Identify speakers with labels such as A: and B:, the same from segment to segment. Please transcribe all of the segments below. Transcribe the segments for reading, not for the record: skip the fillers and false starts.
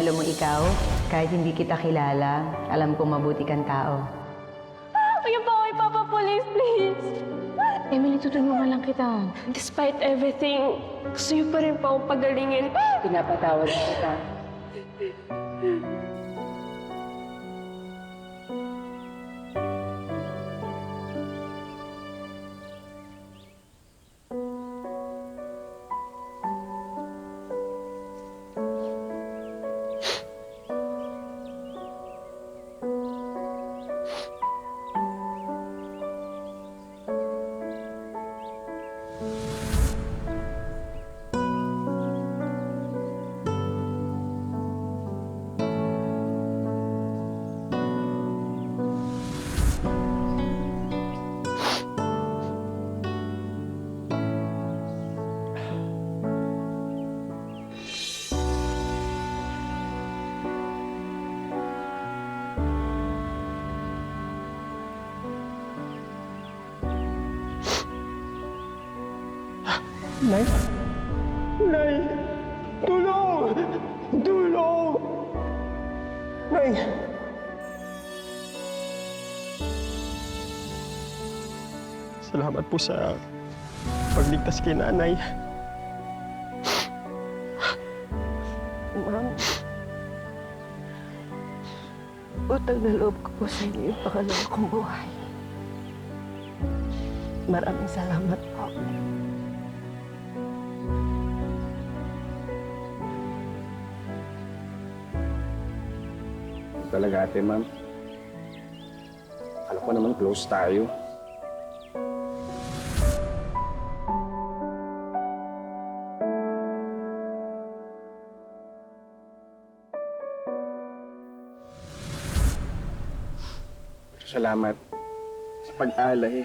A: alam mo ikaw, kahit hindi kita kilala, alam kong mabuti kang tao.
B: Ayun po ako ipapapulis, please.
C: Emily, tutulungan lang kita.
B: Despite everything, gusto niyo pa rin po akong pagalingin.
A: Pinapatawad kita.
D: Nay! Nay! Tulong! Tulong! Nay! Salamat po sa pagligtas kay nanay.
C: Ma'am, utang na loob ko po sa inyo yung pangalawa kong buhay. Maraming salamat po.
D: Talaga ate, ma'am. Alam ko naman close tayo. Pero salamat sa pag-alay.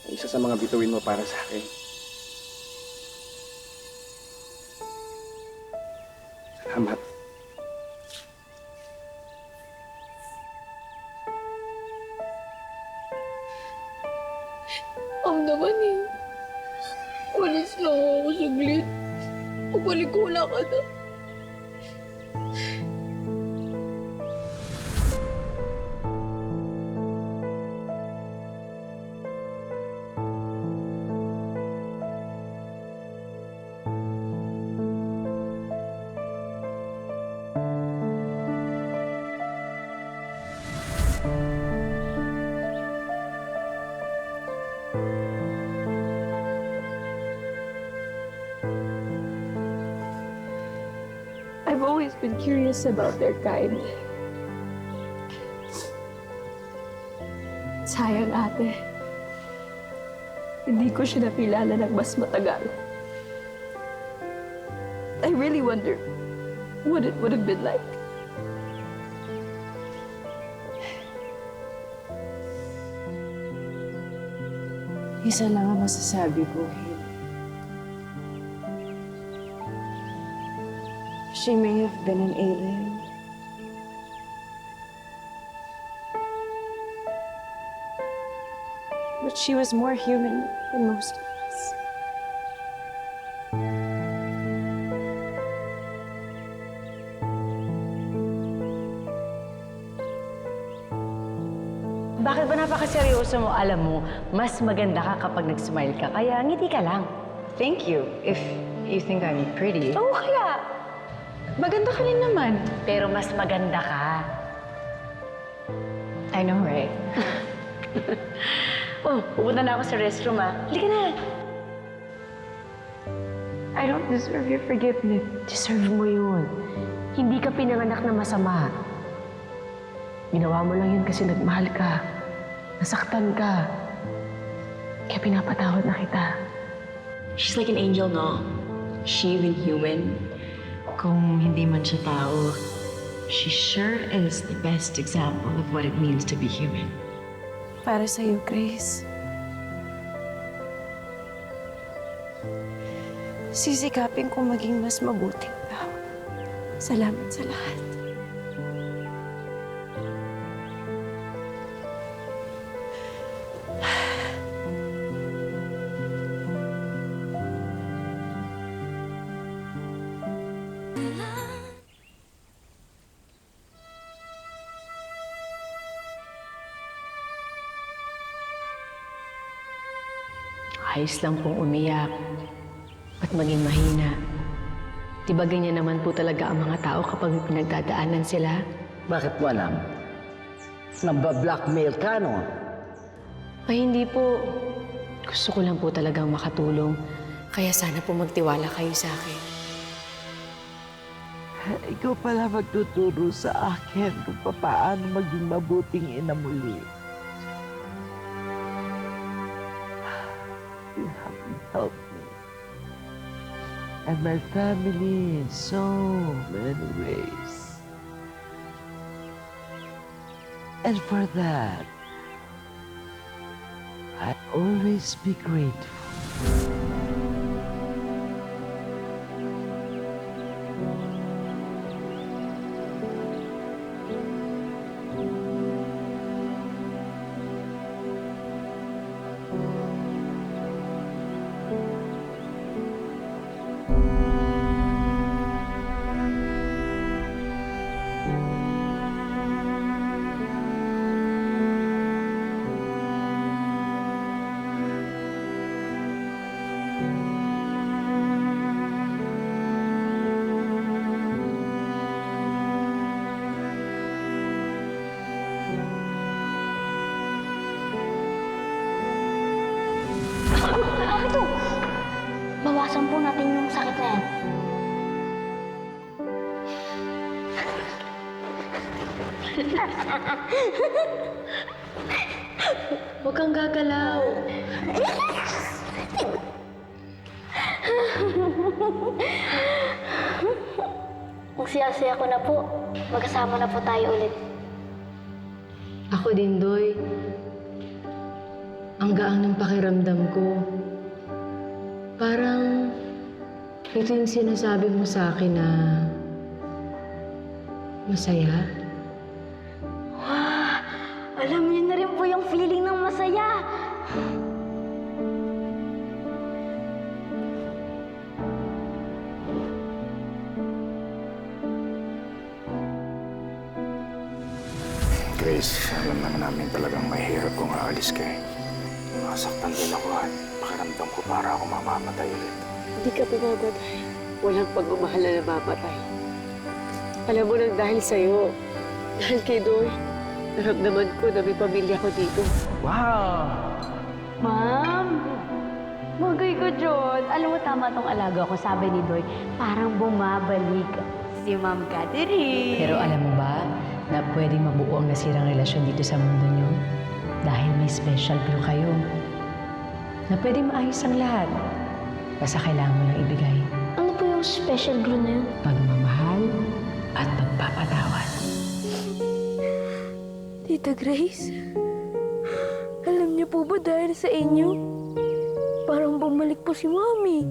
D: Isa sa mga bituin mo para sa akin. Salamat.
B: Naman eh. Walis lang ako saglit. Pabalik ko wala ka na.
C: I've always been curious about their kind. Sayang ate. Hindi ko siya nakilala ng mas matagal. I really wonder what it would have been like.
E: Isa lang ang masasabi ko, Hil. She may have been an alien. But she was more human than most of us.
A: Bakit ba napakaseryoso mo? Alam mo, mas maganda ka kapag nag-smile ka, kaya ngiti ka lang.
E: Thank you, if you think I'm pretty.
A: Oo, kaya.
E: Maganda ka rin naman.
A: Pero mas maganda ka.
E: I know, right?
A: Oh, pupunta na ako sa restroom, ah. Halika na.
C: I don't deserve your forgiveness.
F: Deserve mo yun. Hindi ka pinanganak na masama. Ginawa mo lang yun kasi nagmahal ka. Nasaktan ka. Kaya pinapatawad na kita.
G: She's like an angel, no? She even human. Kung hindi man siya tao, she sure is the best example of what it means to be human.
E: Para sa'yo, Grace. Sisikapin kong maging mas mabuting tao. Salamat sa lahat.
F: Ayos lang pong umiyak at maging mahina. Di ba ganyan naman po talaga ang mga tao kapag may pinagdadaanan sila?
H: Bakit mo alam? Namba-blackmail ka, no?
F: Ay, hindi po. Gusto ko lang po talagang makatulong. Kaya sana po magtiwala kayo sa akin.
C: Ikaw pala magtuturo sa akin kung paano maging mabuting ina muli. You have helped me. And my family in so many ways. And for that, I always be grateful.
B: Ito! Bawasan po natin yung sakit na yan.
F: Huwag kang gagalaw.
B: Ang siya-siya ko na po. Magkasama na po tayo ulit.
F: Ako din, Doy. Ang gaang ng pakiramdam ko. Parang ito yung sinasabi mo sa akin na masaya.
B: Alam niyo na rin po yung feeling ng masaya.
I: Grace, alam naman namin talagang mahirap kung aalis ka eh. Masaktan din ako at pakiramdam ko para ako mamamatay ulit.
C: Hindi ka pumamatay. Walang pagmamahal na namamatay. Alam mo nang dahil sa'yo, dahil kay Doy, naramdaman ko na may pamilya ko dito.
B: Ma'am! Magay ka, John. Alam mo, tama tong alaga ko. Sabi ni Doy, parang bumabalik si Ma'am Catherine.
A: Pero alam mo ba na pwedeng mabuo ang nasirang relasyon dito sa mundo niyo? Dahil may special glue kayo na pwedeng maayos ang lahat. Basta kailangan mo lang ibigay
B: Ano po yung special glue na yun?
A: pagmamahal at pagpapatawad.
E: Tita Grace, alam niyo po ba dahil sa inyo, parang bumalik po si Mami.